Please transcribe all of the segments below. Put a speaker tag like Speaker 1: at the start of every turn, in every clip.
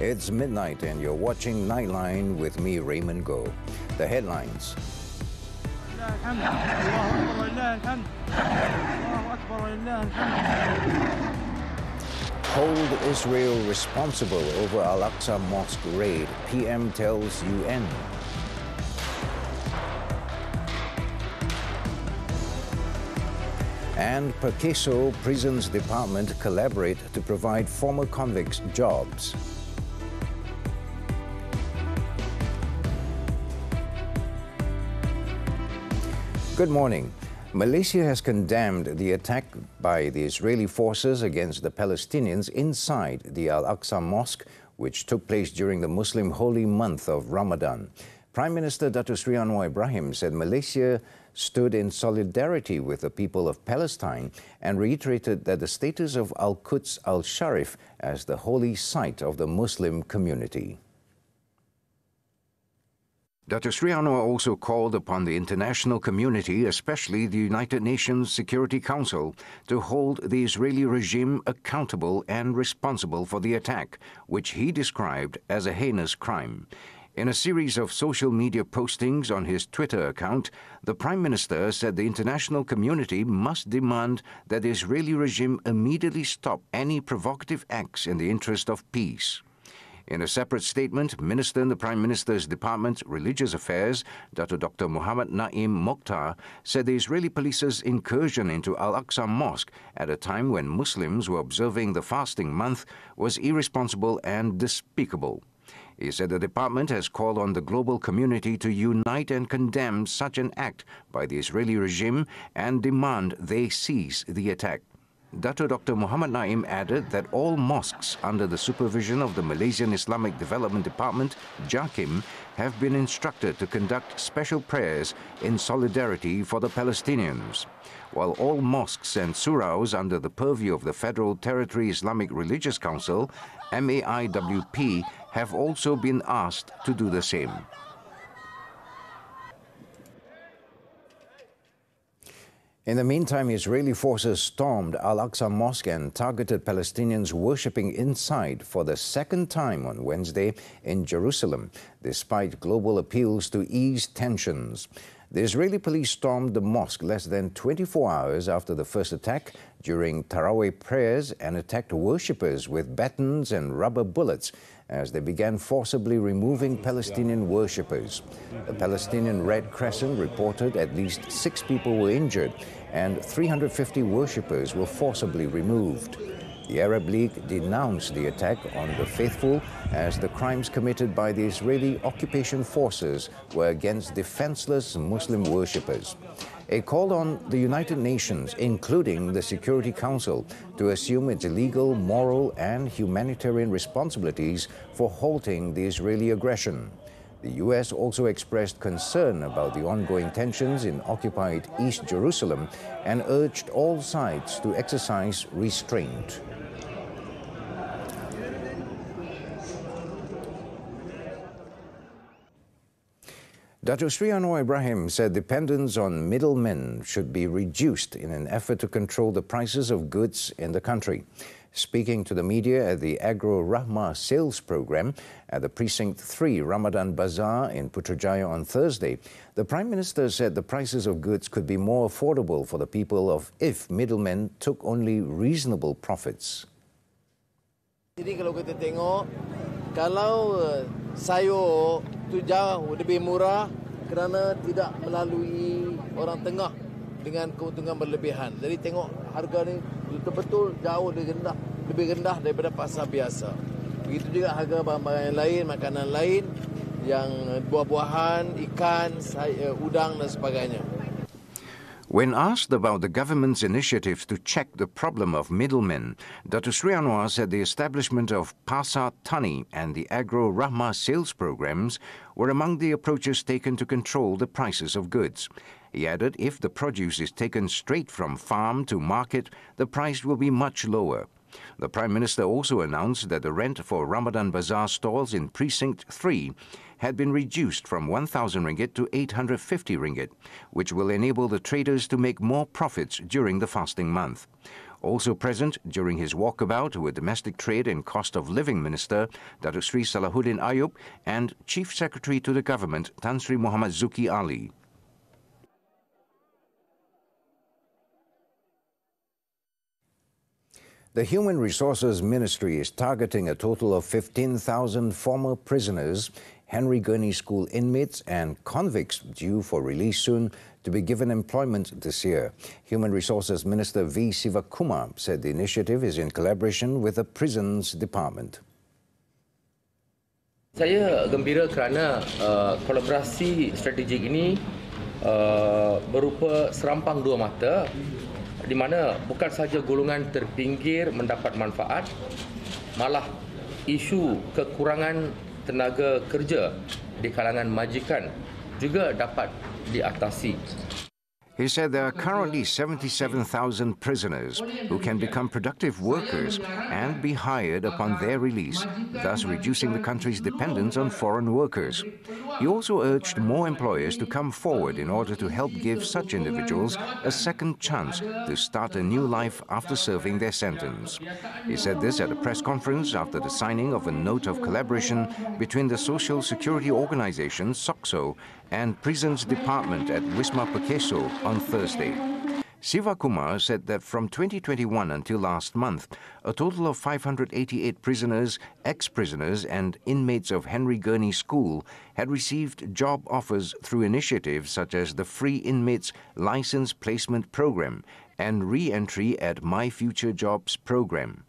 Speaker 1: It's midnight and you're watching Nightline with me, Raymond Go. The headlines. Hold Israel responsible over Al-Aqsa Mosque raid, PM tells UN. And Perkeso Prisons Department collaborate to provide former convicts jobs. Good morning. Malaysia has condemned the attack by the Israeli forces against the Palestinians inside the Al-Aqsa Mosque, which took place during the Muslim holy month of Ramadan. Prime Minister Datuk Seri Anwar Ibrahim said Malaysia stood in solidarity with the people of Palestine and reiterated that the status of Al-Quds Al-Sharif as the holy site of the Muslim community. Datuk Seri Anwar also called upon the international community, especially the United Nations Security Council, to hold the Israeli regime accountable and responsible for the attack, which he described as a heinous crime. In a series of social media postings on his Twitter account, the Prime Minister said the international community must demand that the Israeli regime immediately stop any provocative acts in the interest of peace. In a separate statement, Minister in the Prime Minister's Department, Religious Affairs, Dr. Muhammad Naim Mokhtar, said the Israeli police's incursion into Al-Aqsa Mosque at a time when Muslims were observing the fasting month was irresponsible and despicable. He said the department has called on the global community to unite and condemn such an act by the Israeli regime and demand they cease the attack. Dr. Muhammad Naim added that all mosques under the supervision of the Malaysian Islamic Development Department, JAKIM, have been instructed to conduct special prayers in solidarity for the Palestinians, while all mosques and suraus under the purview of the Federal Territory Islamic Religious Council, MAIWP, have also been asked to do the same. In the meantime, Israeli forces stormed Al-Aqsa Mosque and targeted Palestinians worshipping inside for the second time on Wednesday in Jerusalem, despite global appeals to ease tensions. The Israeli police stormed the mosque less than 24 hours after the first attack during Taraweeh prayers and attacked worshippers with batons and rubber bullets as they began forcibly removing Palestinian worshippers. The Palestinian Red Crescent reported at least 6 people were injured and 350 worshippers were forcibly removed. The Arab League denounced the attack on the faithful as the crimes committed by the Israeli occupation forces were against defenseless Muslim worshippers. It called on the United Nations, including the Security Council, to assume its legal, moral and humanitarian responsibilities for halting the Israeli aggression. The U.S. also expressed concern about the ongoing tensions in occupied East Jerusalem and urged all sides to exercise restraint. Datuk Seri Anwar Ibrahim said dependence on middlemen should be reduced in an effort to control the prices of goods in the country. Speaking to the media at the Agro Rahmah sales program at the Precinct 3 Ramadan Bazaar in Putrajaya on Thursday, the Prime Minister said the prices of goods could be more affordable for the people if middlemen took only reasonable profits.
Speaker 2: Jadi kalau kita tengok, kalau sayur itu jauh lebih murah kerana tidak melalui orang tengah dengan keuntungan berlebihan. Jadi tengok harga ni betul-betul jauh lebih rendah daripada pasar biasa. Begitu juga harga barang-barang yang lain, makanan lain, yang buah-buahan, ikan, udang dan sebagainya.
Speaker 1: When asked about the government's initiatives to check the problem of middlemen, Dr. Sri Anwar said the establishment of Pasar Tani and the Agro Rahmah sales programs were among the approaches taken to control the prices of goods. He added if the produce is taken straight from farm to market, the price will be much lower. The Prime Minister also announced that the rent for Ramadan Bazaar stalls in Precinct 3 had been reduced from 1,000 ringgit to 850 ringgit, which will enable the traders to make more profits during the fasting month. Also present during his walkabout were Domestic Trade and Cost of Living Minister Datuk Sri Salahuddin Ayub and Chief Secretary to the Government Tan Sri Muhammad Zuki Ali. The Human Resources Ministry is targeting a total of 15,000 former prisoners, Henry Gurney School inmates and convicts due for release soon to be given employment this year. Human Resources Minister V. Sivakumar said the initiative is in collaboration with the Prisons Department.
Speaker 3: Saya gembira kerana kolaborasi strategik ini berupa serampang dua mata, di mana bukan sahaja golongan terpinggir mendapat manfaat, malah isu kekurangan tenaga kerja di kalangan majikan juga dapat diatasi.
Speaker 1: He said there are currently 77,000 prisoners who can become productive workers and be hired upon their release, thus reducing the country's dependence on foreign workers. He also urged more employers to come forward in order to help give such individuals a second chance to start a new life after serving their sentence. He said this at a press conference after the signing of a note of collaboration between the Social Security Organization, SOCSO, and Prisons Department at Wisma Pekeso on Thursday. Sivakumar said that from 2021 until last month, a total of 588 prisoners, ex-prisoners and inmates of Henry Gurney School had received job offers through initiatives such as the Free Inmates License Placement Program and Re-Entry at My Future Jobs Program.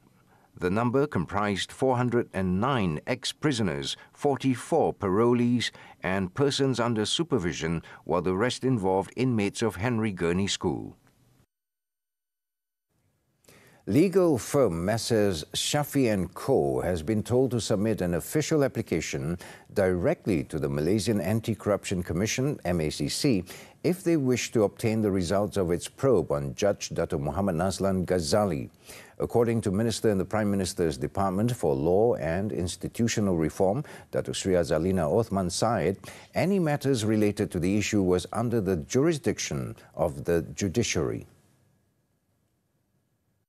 Speaker 1: The number comprised 409 ex-prisoners, 44 parolees and persons under supervision, while the rest involved inmates of Henry Gurney School. Legal firm Messrs. Shafi & Co. has been told to submit an official application directly to the Malaysian Anti-Corruption Commission, MACC, if they wish to obtain the results of its probe on Judge Datuk Muhammad Nazlan Ghazali. According to Minister in the Prime Minister's Department for Law and Institutional Reform, Datuk Sri Azalina Othman Said, any matters related to the issue was under the jurisdiction of the judiciary.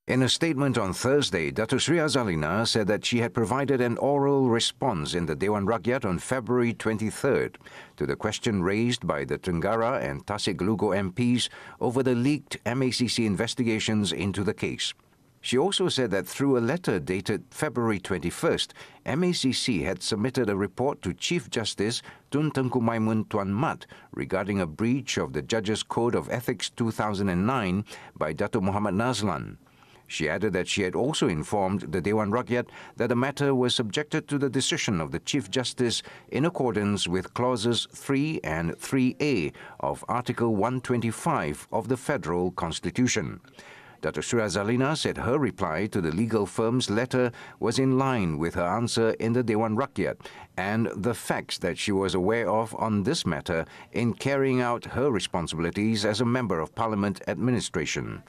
Speaker 1: In a statement on Thursday, Datuk Sri Azalina said that she had provided an oral response in the Dewan Rakyat on February 23rd to the question raised by the Tenggara and Tasik Lugo MPs over the leaked MACC investigations into the case. She also said that through a letter dated February 21st, MACC had submitted a report to Chief Justice Tun Tengku Maimun Tuan Mat regarding a breach of the Judges Code of Ethics 2009 by Datuk Muhammad Nazlan. She added that she had also informed the Dewan Rakyat that the matter was subjected to the decision of the Chief Justice in accordance with clauses 3 and 3A of Article 125 of the Federal Constitution. Datuk Sri Azalina said her reply to the legal firm's letter was in line with her answer in the Dewan Rakyat and the facts that she was aware of on this matter in carrying out her responsibilities as a Member of Parliament administration.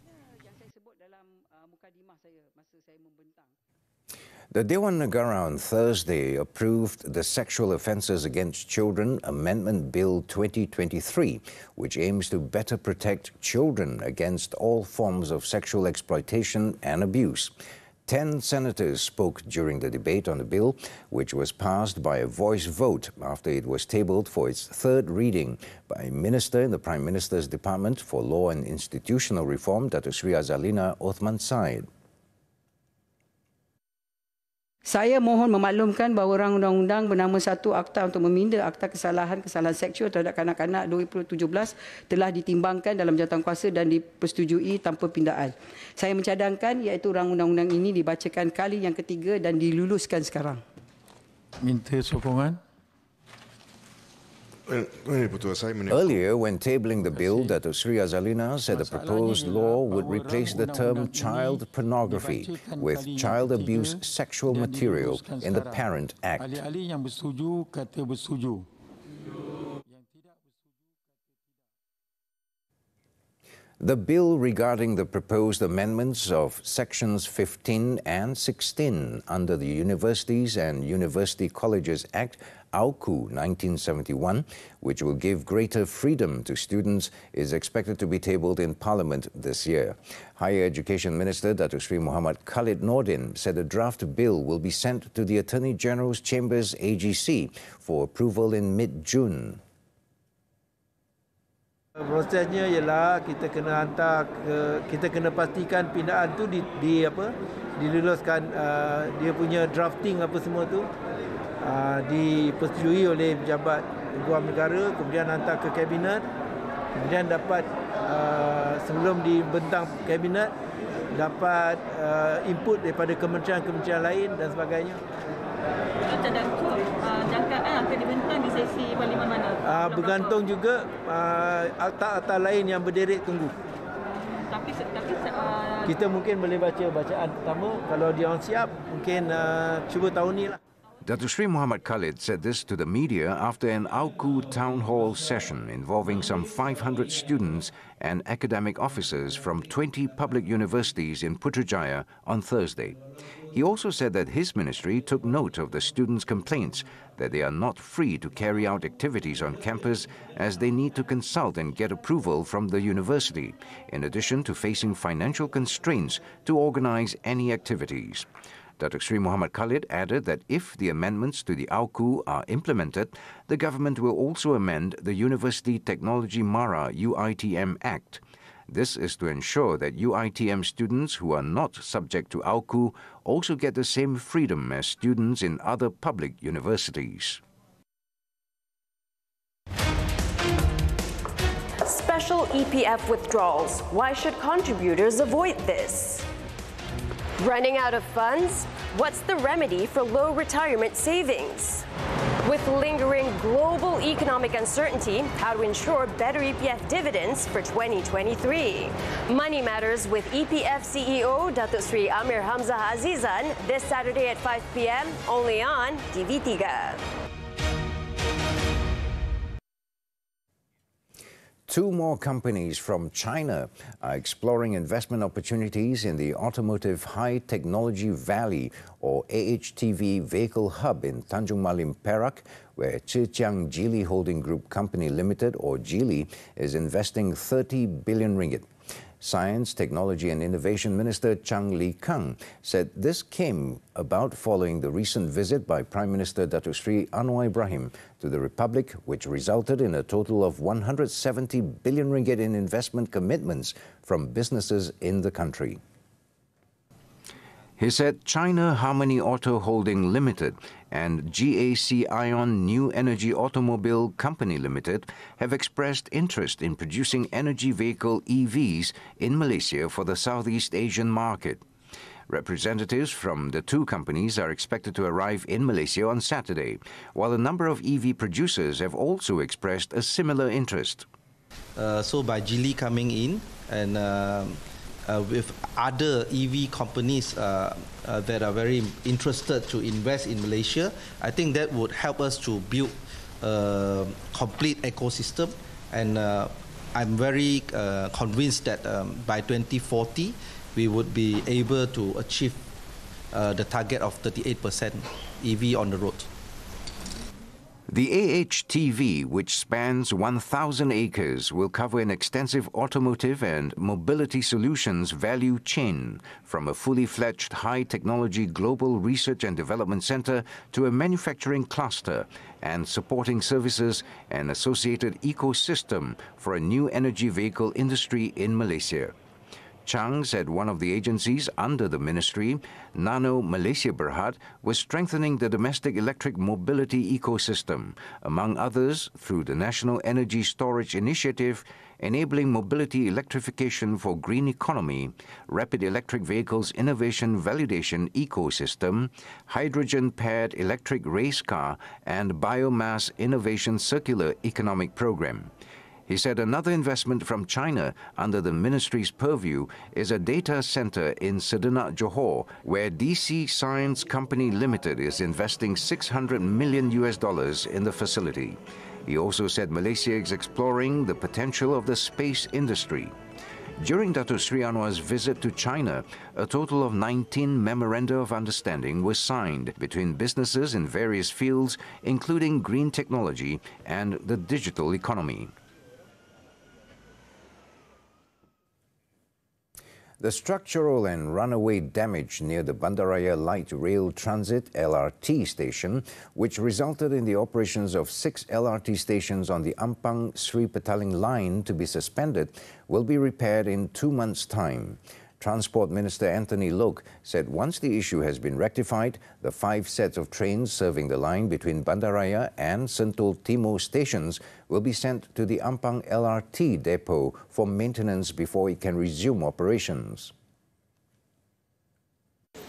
Speaker 1: The Dewan Negara on Thursday approved the Sexual Offences Against Children Amendment Bill 2023, which aims to better protect children against all forms of sexual exploitation and abuse. 10 senators spoke during the debate on the bill, which was passed by a voice vote after it was tabled for its third reading by Minister in the Prime Minister's Department for Law and Institutional Reform, Datuk Sri Azalina Othman Said.
Speaker 4: Saya mohon memaklumkan bahawa Rang Undang-Undang bernama 1 Akta untuk meminda Akta Kesalahan Seksual terhadap Kanak-kanak 2017 telah ditimbangkan dalam jawatankuasa dan dipersetujui tanpa pindaan. Saya mencadangkan iaitu Rang Undang-Undang ini dibacakan kali yang ketiga dan diluluskan sekarang.
Speaker 5: Minta sokongan.
Speaker 1: Earlier, when tabling the bill, Datuk Sri Azalina said the proposed law would replace the term child pornography with child abuse sexual material in the Parent Act. The bill regarding the proposed amendments of Sections 15 and 16 under the Universities and University Colleges Act, AUKU 1971, which will give greater freedom to students, is expected to be tabled in Parliament this year. Higher Education Minister Datuk Sri Muhammad Khalid Nordin said a draft bill will be sent to the Attorney General's Chambers AGC for approval in mid-June.
Speaker 6: Prosesnya ialah kita kena hantar kita kena pastikan pindaan tu diluluskan dia punya drafting apa semua tu dipersetujui oleh pejabat peguam negara, kemudian hantar ke kabinet, kemudian dapat sebelum dibentang kabinet dapat input daripada kementerian-kementerian lain dan sebagainya.
Speaker 7: Jangkaan akan dibentang di sesi parlimen mana?
Speaker 6: Bergantung juga akta-akta lain yang berderet tunggu.
Speaker 7: Tapi
Speaker 6: kita mungkin boleh baca bacaan pertama, kalau dia orang siap mungkin cuba tahun ni lah.
Speaker 1: Datuk Sri Muhammad Khalid said this to the media after an AUKU town hall session involving some 500 students and academic officers from 20 public universities in Putrajaya on Thursday. He also said that his ministry took note of the students' complaints that they are not free to carry out activities on campus as they need to consult and get approval from the university, in addition to facing financial constraints to organize any activities. Datuk Sri Muhammad Khalid added that if the amendments to the AUKU are implemented, the government will also amend the University Technology Mara UITM Act. This is to ensure that UITM students who are not subject to AUKU also get the same freedom as students in other public universities.
Speaker 8: Special EPF withdrawals. Why should contributors avoid this? Running out of funds? What's the remedy for low retirement savings? With lingering global economic uncertainty, how to ensure better EPF dividends for 2023. Money Matters with EPF CEO Datuk Sri Amir Hamzah Azizan this Saturday at 5 p.m. only on TV3.
Speaker 1: Two more companies from China are exploring investment opportunities in the Automotive High Technology Valley, or AHTV Vehicle Hub in Tanjung Malim, Perak, where Zhejiang Geely Holding Group Company Limited, or Geely, is investing 30 billion ringgit. Science, Technology and Innovation Minister Chang Lee Kang said this came about following the recent visit by Prime Minister Datuk Sri Anwar Ibrahim to the Republic, which resulted in a total of 170 billion ringgit in investment commitments from businesses in the country. He said China Harmony Auto Holding Limited and GAC Ion New Energy Automobile Company Limited have expressed interest in producing energy vehicle EVs in Malaysia for the Southeast Asian market. Representatives from the two companies are expected to arrive in Malaysia on Saturday, while a number of EV producers have also expressed a similar interest.
Speaker 9: So by Geely coming in and with other EV companies that are very interested to invest in Malaysia, I think that would help us to build a complete ecosystem, and I'm very convinced that by 2040 we would be able to achieve the target of 38% EV on the road.
Speaker 1: The AHTV, which spans 1,000 acres, will cover an extensive automotive and mobility solutions value chain, from a fully fledged high-technology global research and development center to a manufacturing cluster, and supporting services and associated ecosystem for a new energy vehicle industry in Malaysia. Chang said one of the agencies under the ministry, Nano Malaysia Berhad, was strengthening the domestic electric mobility ecosystem, among others through the National Energy Storage Initiative, enabling mobility electrification for green economy, rapid electric vehicles innovation validation ecosystem, hydrogen-paired electric race car, and biomass innovation circular economic program. He said another investment from China under the ministry's purview is a data center in Sedenak, Johor, where DC Science Company Limited is investing $600 million in the facility. He also said Malaysia is exploring the potential of the space industry. During Datuk Sri Anwar's visit to China, a total of 19 memoranda of understanding were signed between businesses in various fields, including green technology and the digital economy. The structural and runaway damage near the Bandaraya Light Rail Transit LRT station, which resulted in the operations of 6 LRT stations on the Ampang Sri Petaling line to be suspended, will be repaired in 2 months' time. Transport Minister Anthony Loke said once the issue has been rectified, the 5 sets of trains serving the line between Bandaraya and Sentul Timur stations will be sent to the Ampang LRT depot for maintenance before it can resume operations.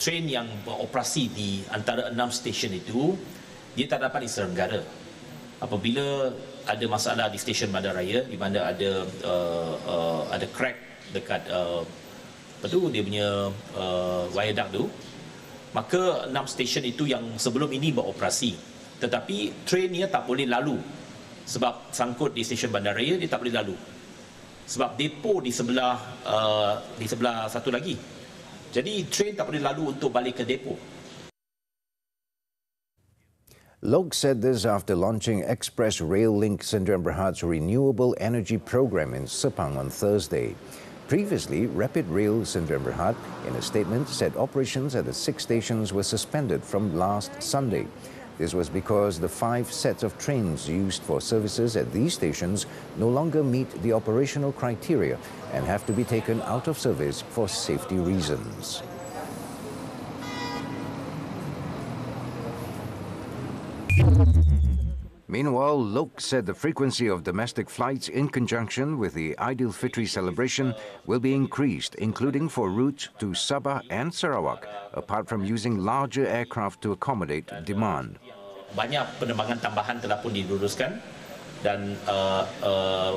Speaker 10: Train yang beroperasi di antara 6 stesen itu, dia tak dapat diselenggara. Apabila ada masalah di stesen Bandaraya, di mana ada crack dekat dia punya wire duct tu, maka 6 stesen itu yang sebelum ini beroperasi, tetapi trainnya tak boleh lalu sebab sangkut di stesen Bandaraya, dia tak boleh lalu sebab depo di sebelah satu lagi, jadi train tak boleh lalu untuk balik ke depo.
Speaker 1: Loke said this after launching Express Rail Link Sdn Bhd's renewable energy program in Sepang on Thursday. Previously, Rapid Rail Sdn Bhd, in a statement, said operations at the 6 stations were suspended from last Sunday. This was because the 5 sets of trains used for services at these stations no longer meet the operational criteria and have to be taken out of service for safety reasons. Meanwhile, Loke said the frequency of domestic flights in conjunction with the Aidilfitri celebration will be increased, including for routes to Sabah and Sarawak, apart from using larger aircraft to accommodate demand.
Speaker 10: Banyak penerbangan tambahan telah pun diluruskan dan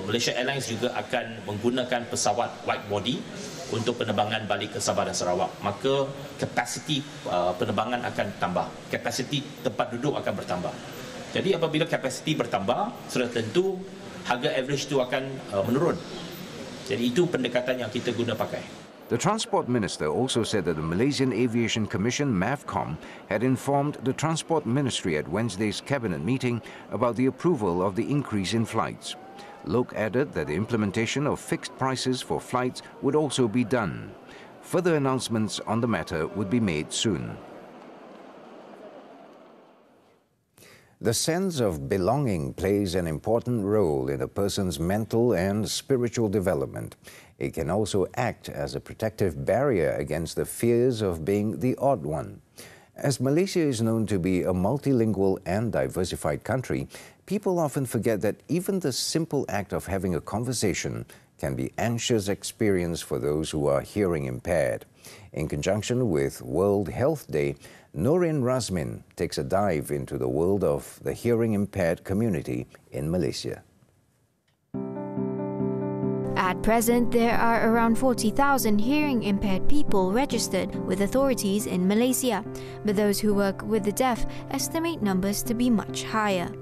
Speaker 10: Malaysia Airlines juga akan menggunakan pesawat wide body untuk penerbangan balik ke Sabah dan Sarawak. Maka kapasiti penerbangan akan tambah, kapasiti tempat duduk akan bertambah. Jadi apabila kapasiti bertambah, sudah tentu harga average itu akan menurun. Jadi itu pendekatan yang kita guna pakai.
Speaker 1: The Transport Minister also said that the Malaysian Aviation Commission, MAVCOM, had informed the Transport Ministry at Wednesday's cabinet meeting about the approval of the increase in flights. Loke added that the implementation of fixed prices for flights would also be done. Further announcements on the matter would be made soon. The sense of belonging plays an important role in a person's mental and spiritual development. It can also act as a protective barrier against the fears of being the odd one. As Malaysia is known to be a multilingual and diversified country, people often forget that even the simple act of having a conversation can be an anxious experience for those who are hearing impaired. In conjunction with World Health Day, Noreen Razmin takes a dive into the world of the hearing impaired community in Malaysia.
Speaker 11: At present, there are around 40,000 hearing-impaired people registered with authorities in Malaysia, but those who work with the deaf estimate numbers to be much higher.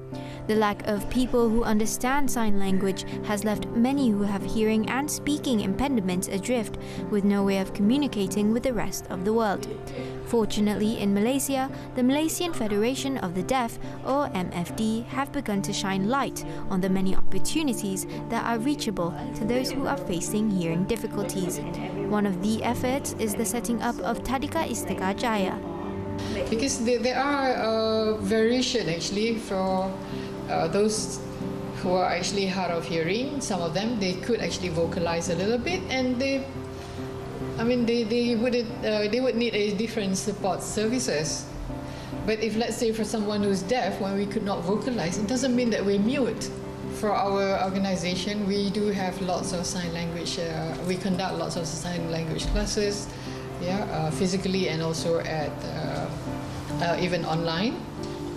Speaker 11: The lack of people who understand sign language has left many who have hearing and speaking impediments adrift, with no way of communicating with the rest of the world. Fortunately, in Malaysia, the Malaysian Federation of the Deaf, or MFD, have begun to shine light on the many opportunities that are reachable to those who are facing hearing difficulties. One of the efforts is the setting up of Tadika Istika Jaya.
Speaker 12: Because there are variation actually for those who are actually hard of hearing. Some of them, they could actually vocalize a little bit, and they would need a different support services. But if, let's say, for someone who's deaf, when we could not vocalize, it doesn't mean that we're mute. For our organization, we do have lots of sign language. We conduct lots of sign language classes, physically and also at even online,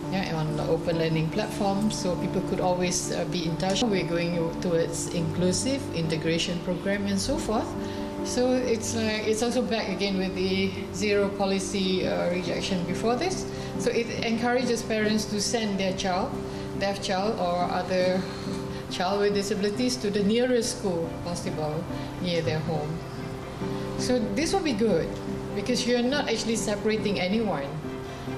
Speaker 12: on the open learning platforms, so people could always be in touch. We're going towards inclusive integration program and so forth. So it's also back again with the zero policy rejection before this. So it encourages parents to send their child, deaf child or other child with disabilities, to the nearest school possible near their home. So this will be good because you're not actually separating anyone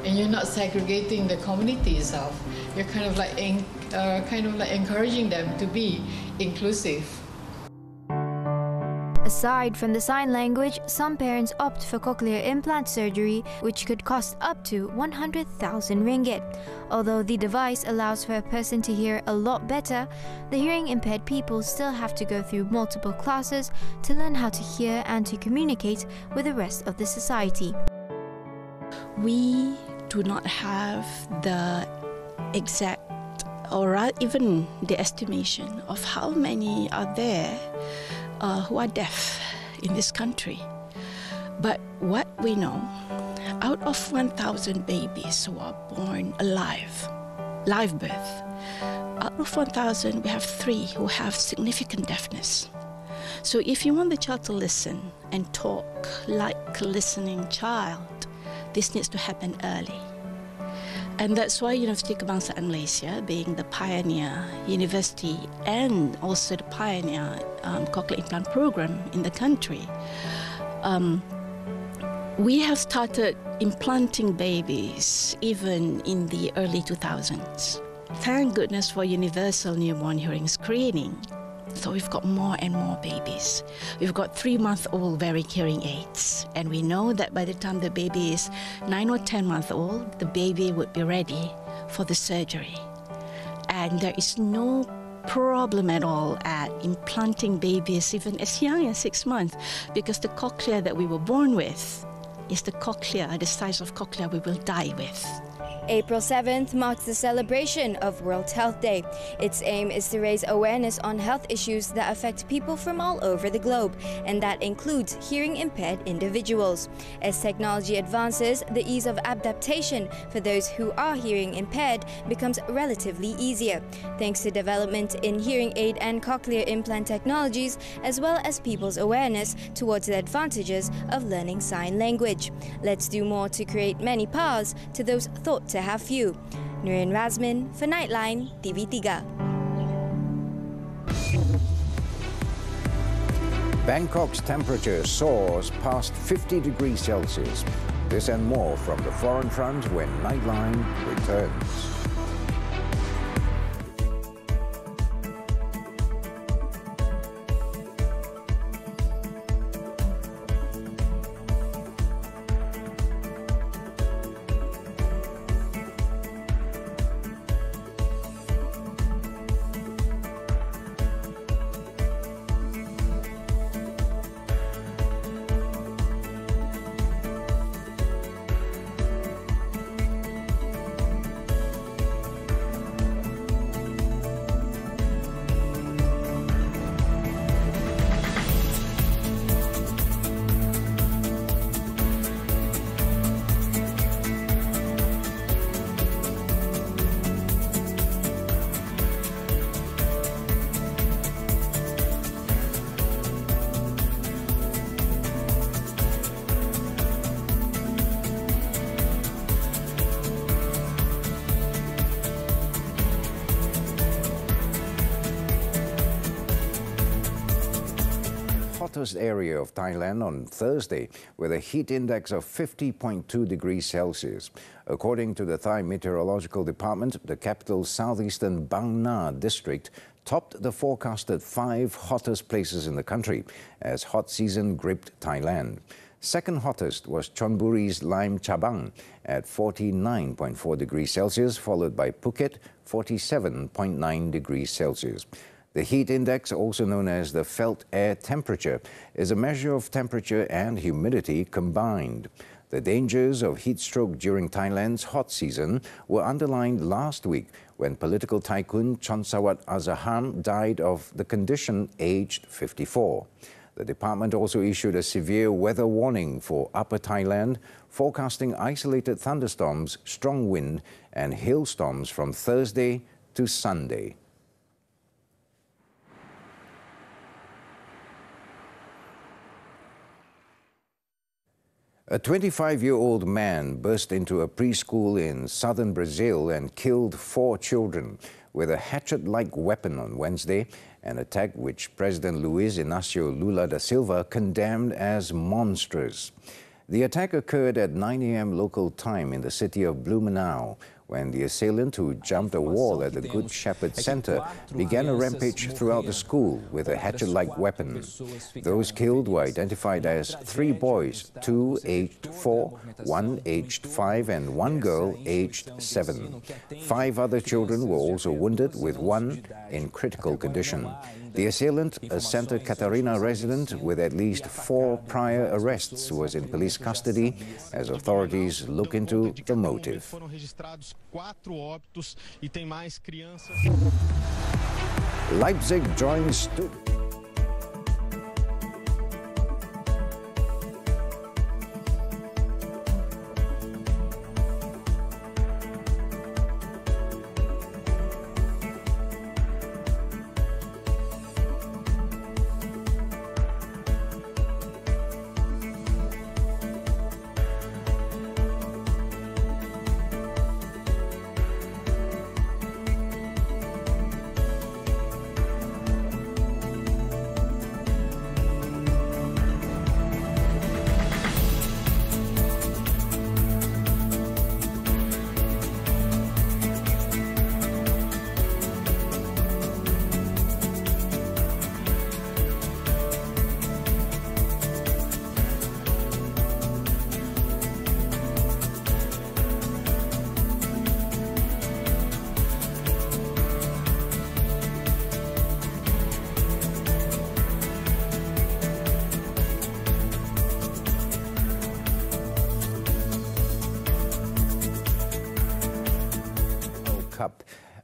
Speaker 12: and you're not segregating the community itself. You're kind of like encouraging them to be inclusive.
Speaker 11: Aside from the sign language, some parents opt for cochlear implant surgery, which could cost up to 100,000 ringgit. Although the device allows for a person to hear a lot better, the hearing impaired people still have to go through multiple classes to learn how to hear and to communicate with the rest of the society.
Speaker 13: We do not have the exact or even the estimation of how many are there who are deaf in this country. But what we know, out of 1,000 babies who are born alive, live birth, out of 1,000 we have 3 who have significant deafness. So if you want the child to listen and talk like a listening child, this needs to happen early. And that's why Universiti Kebangsaan Malaysia, being the pioneer university and also the pioneer cochlear implant program in the country, we have started implanting babies even in the early 2000s. Thank goodness for universal newborn hearing screening. So we've got more and more babies. We've got 3-month-old wearing hearing aids. And we know that by the time the baby is 9 or 10 months old, the baby would be ready for the surgery. And there is no problem at all at implanting babies even as young as 6 months, because the cochlea that we were born with is the cochlea, the size of cochlea we will die with.
Speaker 11: April 7th marks the celebration of World Health Day. Its aim is to raise awareness on health issues that affect people from all over the globe, and that includes hearing-impaired individuals. As technology advances, the ease of adaptation for those who are hearing-impaired becomes relatively easier, thanks to development in hearing aid and cochlear implant technologies, as well as people's awareness towards the advantages of learning sign language. Let's do more to create many paths to those thought to have few. Nurin Razmin for Nightline, TV3.
Speaker 1: Bangkok's temperature soars past 50 degrees Celsius. This and more from the Foreign Front when Nightline returns. Hottest area of Thailand on Thursday with a heat index of 50.2 degrees Celsius. According to the Thai Meteorological Department, the capital's southeastern Bang Na district topped the forecasted 5 hottest places in the country as hot season gripped Thailand. Second hottest was Chonburi's Lime Chabang at 49.4 degrees Celsius, followed by Phuket, 47.9 degrees Celsius. The heat index, also known as the felt air temperature, is a measure of temperature and humidity combined. The dangers of heat stroke during Thailand's hot season were underlined last week when political tycoon Chonsawat Azaham died of the condition aged 54. The department also issued a severe weather warning for Upper Thailand, forecasting isolated thunderstorms, strong wind and hailstorms from Thursday to Sunday. A 25-year-old man burst into a preschool in southern Brazil and killed 4 children. with a hatchet-like weapon on Wednesday, an attack which President Luiz Inácio Lula da Silva condemned as monstrous. The attack occurred at 9 a.m. local time in the city of Blumenau, when the assailant, who jumped a wall at the Good Shepherd Center, began a rampage throughout the school with a hatchet-like weapon. Those killed were identified as 3 boys, 2 aged 4, 1 aged 5 and 1 girl aged 7. 5 other children were also wounded, with 1 in critical condition. The assailant, a Santa Catarina resident with at least 4 prior arrests, was in police custody as authorities look into the motive. Leipzig joins Stuttgart.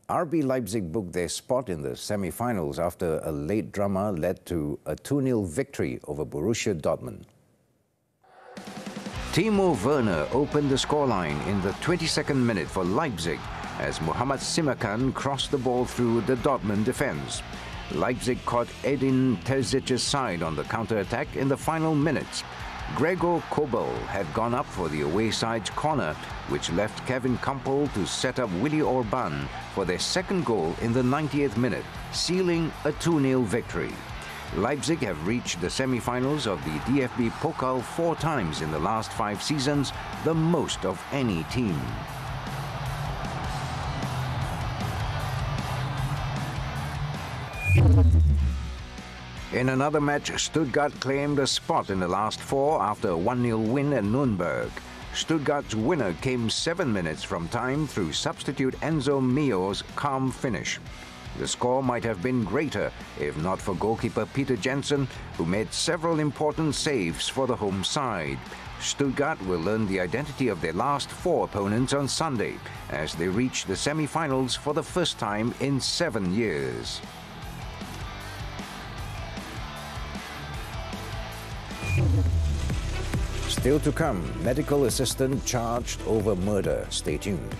Speaker 1: RB Leipzig booked their spot in the semi-finals after a late drama led to a 2-0 victory over Borussia Dortmund. Timo Werner opened the scoreline in the 22nd minute for Leipzig as Muhammad Simakan crossed the ball through the Dortmund defense. Leipzig caught Edin Terzic's side on the counter-attack in the final minutes. Gregor Kobel had gone up for the away side's corner, which left Kevin Campbell to set up Willy Orban for their second goal in the 90th minute, sealing a 2-0 victory. Leipzig have reached the semi-finals of the DFB Pokal 4 times in the last 5 seasons, the most of any team. In another match, Stuttgart claimed a spot in the last 4 after a 1-0 win at Nuremberg. Stuttgart's winner came 7 minutes from time through substitute Enzo Mio's calm finish. The score might have been greater if not for goalkeeper Peter Jensen, who made several important saves for the home side. Stuttgart will learn the identity of their last 4 opponents on Sunday as they reach the semi-finals for the first time in 7 years. Still to come, medical assistant charged over murder. Stay tuned.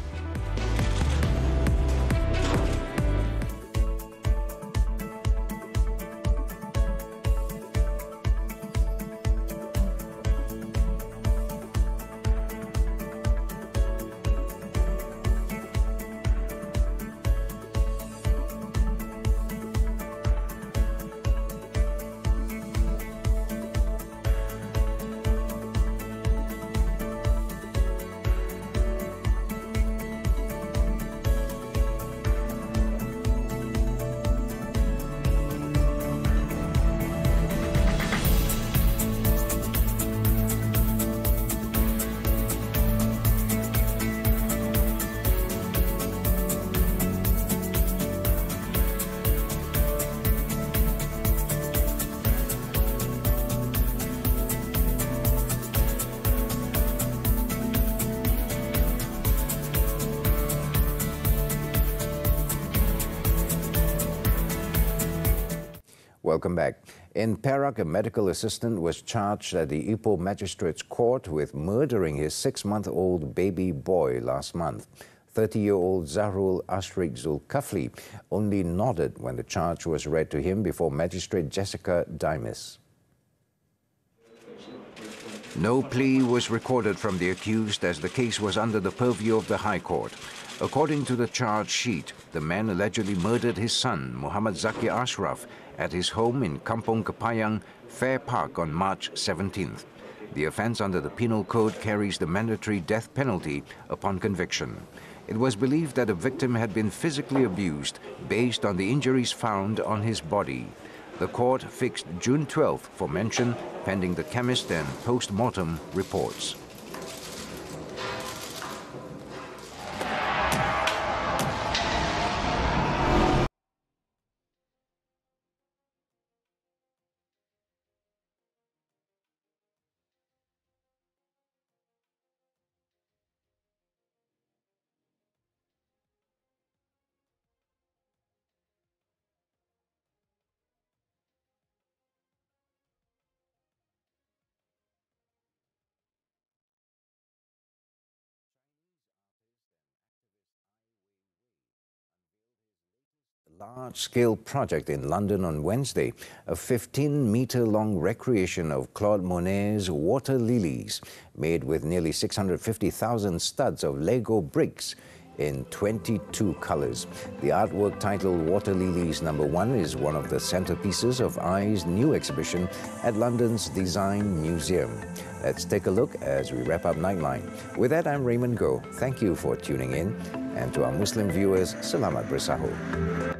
Speaker 1: Welcome back. In Perak, a medical assistant was charged at the Ipoh Magistrates Court with murdering his 6-month-old baby boy last month. 30-year-old Zahrul Ashrik Zulkafli only nodded when the charge was read to him before Magistrate Jessica Dimas. No plea was recorded from the accused as the case was under the purview of the High Court. According to the charge sheet, the man allegedly murdered his son, Muhammad Zaki Ashraf, at his home in Kampong Kepayang, Fair Park on March 17th. The offence under the Penal Code carries the mandatory death penalty upon conviction. It was believed that the victim had been physically abused based on the injuries found on his body. The court fixed June 12th for mention, pending the chemist and post-mortem reports. Large-scale project in London on Wednesday, a 15-meter-long recreation of Claude Monet's Water Lilies, made with nearly 650,000 studs of Lego bricks in 22 colors. The artwork titled Water Lilies No. 1 is one of the centerpieces of Eye's new exhibition at London's Design Museum. Let's take a look as we wrap up Nightline. With that, I'm Raymond Goh. Thank you for tuning in. And to our Muslim viewers, Selamat Bersahur.